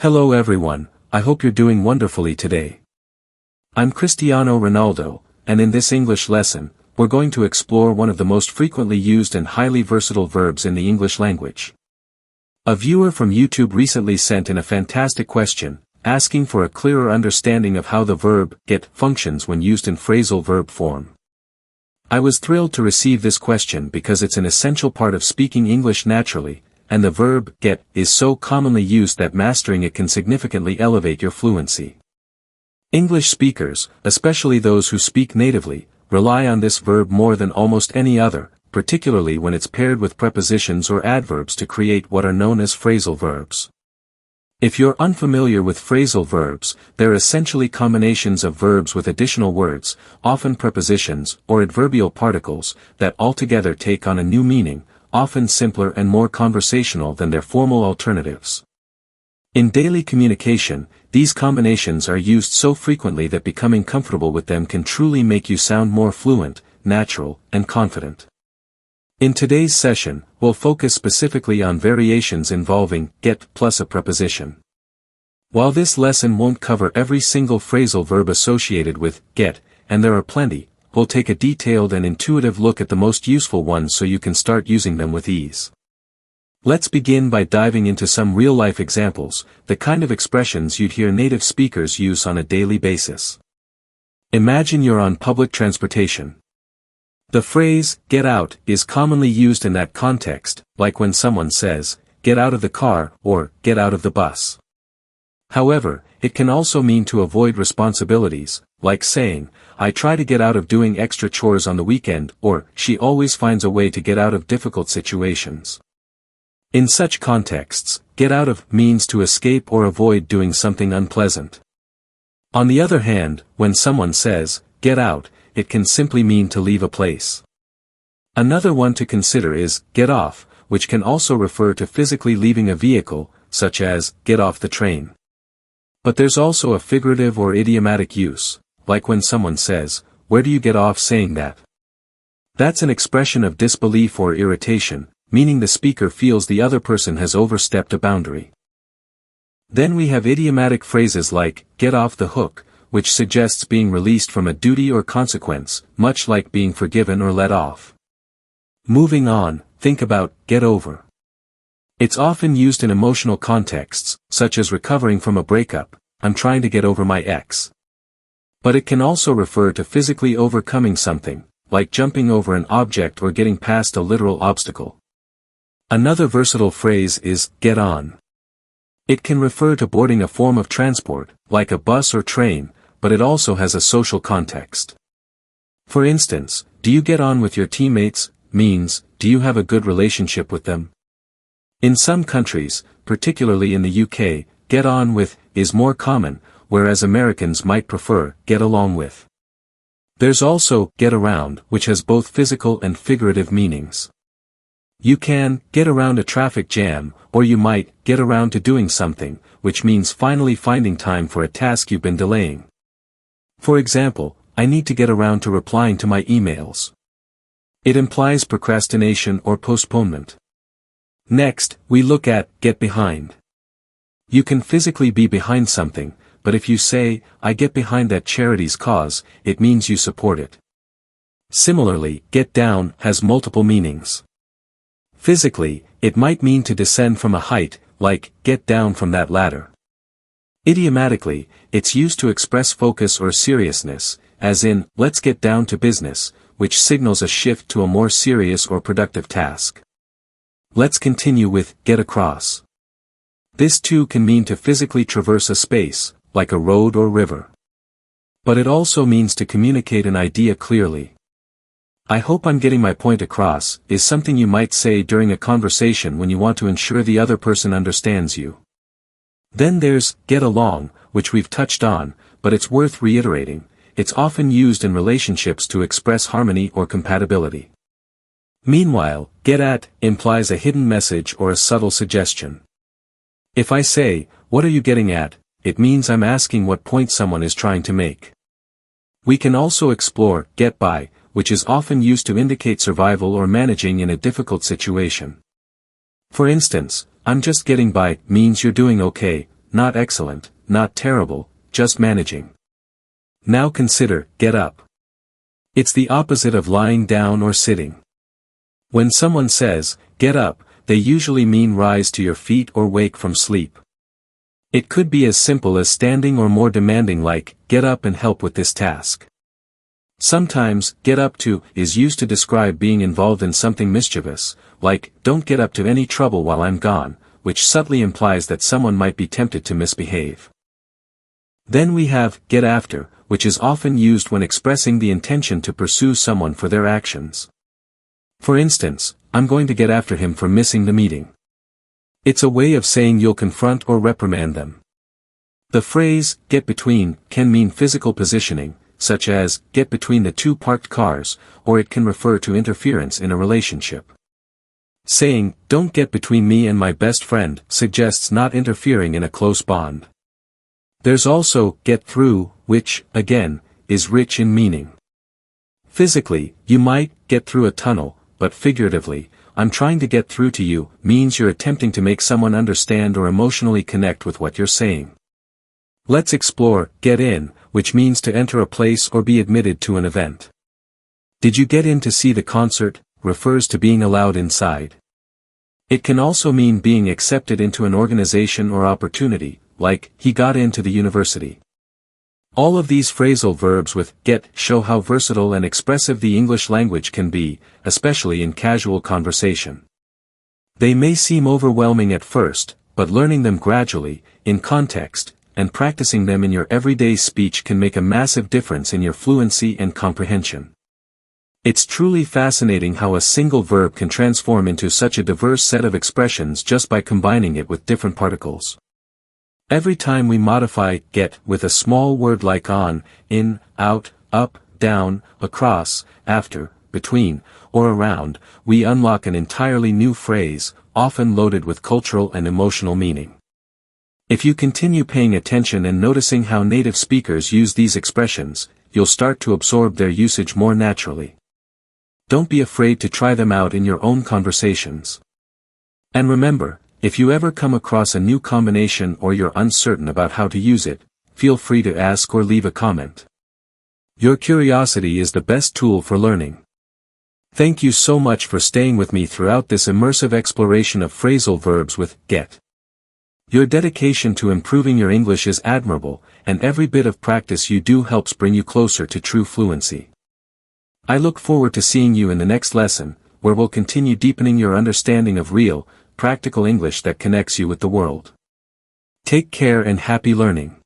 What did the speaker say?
Hello everyone, I hope you're doing wonderfully today. I'm Cristiano Ronaldo, and in this English lesson, we're going to explore one of the most frequently used and highly versatile verbs in the English language. A viewer from YouTube recently sent in a fantastic question, asking for a clearer understanding of how the verb get functions when used in phrasal verb form. I was thrilled to receive this question because it's an essential part of speaking English naturally, and the verb get is so commonly used that mastering it can significantly elevate your fluency. English speakers, especially those who speak natively, rely on this verb more than almost any other, particularly when it's paired with prepositions or adverbs to create what are known as phrasal verbs. If you're unfamiliar with phrasal verbs, they're essentially combinations of verbs with additional words, often prepositions or adverbial particles, that altogether take on a new meaning, often simpler and more conversational than their formal alternatives. In daily communication, these combinations are used so frequently that becoming comfortable with them can truly make you sound more fluent, natural, and confident. In today's session, we'll focus specifically on variations involving get plus a preposition. While this lesson won't cover every single phrasal verb associated with get, and there are plenty, we'll take a detailed and intuitive look at the most useful ones so you can start using them with ease. Let's begin by diving into some real-life examples, the kind of expressions you'd hear native speakers use on a daily basis. Imagine you're on public transportation. The phrase, get out, is commonly used in that context, like when someone says, get out of the car, or get out of the bus. However, it can also mean to avoid responsibilities, like saying, I try to get out of doing extra chores on the weekend, or she always finds a way to get out of difficult situations. In such contexts, get out of means to escape or avoid doing something unpleasant. On the other hand, when someone says, get out, it can simply mean to leave a place. Another one to consider is, get off, which can also refer to physically leaving a vehicle, such as, get off the train. But there's also a figurative or idiomatic use, like when someone says, where do you get off saying that? That's an expression of disbelief or irritation, meaning the speaker feels the other person has overstepped a boundary. Then we have idiomatic phrases like, get off the hook, which suggests being released from a duty or consequence, much like being forgiven or let off. Moving on, think about, get over. It's often used in emotional contexts, such as recovering from a breakup, I'm trying to get over my ex. But it can also refer to physically overcoming something, like jumping over an object or getting past a literal obstacle. Another versatile phrase is, get on. It can refer to boarding a form of transport, like a bus or train, but it also has a social context. For instance, do you get on with your teammates, means, do you have a good relationship with them? In some countries, particularly in the UK, get on with is more common, whereas Americans might prefer get along with. There's also get around, which has both physical and figurative meanings. You can get around a traffic jam, or you might get around to doing something, which means finally finding time for a task you've been delaying. For example, I need to get around to replying to my emails. It implies procrastination or postponement. Next, we look at get behind. You can physically be behind something, but if you say, I get behind that charity's cause, it means you support it. Similarly, get down has multiple meanings. Physically, it might mean to descend from a height, like, get down from that ladder. Idiomatically, it's used to express focus or seriousness, as in, let's get down to business, which signals a shift to a more serious or productive task. Let's continue with, get across. This too can mean to physically traverse a space, like a road or river. But it also means to communicate an idea clearly. I hope I'm getting my point across, is something you might say during a conversation when you want to ensure the other person understands you. Then there's, get along, which we've touched on, but it's worth reiterating, it's often used in relationships to express harmony or compatibility. Meanwhile, get at implies a hidden message or a subtle suggestion. If I say, what are you getting at, it means I'm asking what point someone is trying to make. We can also explore get by, which is often used to indicate survival or managing in a difficult situation. For instance, I'm just getting by means you're doing okay, not excellent, not terrible, just managing. Now consider, get up. It's the opposite of lying down or sitting. When someone says, get up, they usually mean rise to your feet or wake from sleep. It could be as simple as standing or more demanding like, get up and help with this task. Sometimes, get up to is used to describe being involved in something mischievous, like, don't get up to any trouble while I'm gone, which subtly implies that someone might be tempted to misbehave. Then we have, get after, which is often used when expressing the intention to pursue someone for their actions. For instance, I'm going to get after him for missing the meeting. It's a way of saying you'll confront or reprimand them. The phrase, get between, can mean physical positioning, such as, get between the two parked cars, or it can refer to interference in a relationship. Saying, don't get between me and my best friend, suggests not interfering in a close bond. There's also, get through, which, again, is rich in meaning. Physically, you might, get through a tunnel, but figuratively, I'm trying to get through to you, means you're attempting to make someone understand or emotionally connect with what you're saying. Let's explore, get in, which means to enter a place or be admitted to an event. Did you get in to see the concert? Refers to being allowed inside. It can also mean being accepted into an organization or opportunity, like, he got into the university. All of these phrasal verbs with get show how versatile and expressive the English language can be, especially in casual conversation. They may seem overwhelming at first, but learning them gradually, in context, and practicing them in your everyday speech can make a massive difference in your fluency and comprehension. It's truly fascinating how a single verb can transform into such a diverse set of expressions just by combining it with different particles. Every time we modify get with a small word like on, in, out, up, down, across, after, between, or around, we unlock an entirely new phrase, often loaded with cultural and emotional meaning. If you continue paying attention and noticing how native speakers use these expressions, you'll start to absorb their usage more naturally. Don't be afraid to try them out in your own conversations. And remember, if you ever come across a new combination or you're uncertain about how to use it, feel free to ask or leave a comment. Your curiosity is the best tool for learning. Thank you so much for staying with me throughout this immersive exploration of phrasal verbs with get. Your dedication to improving your English is admirable, and every bit of practice you do helps bring you closer to true fluency. I look forward to seeing you in the next lesson, where we'll continue deepening your understanding of real, practical English that connects you with the world. Take care and happy learning.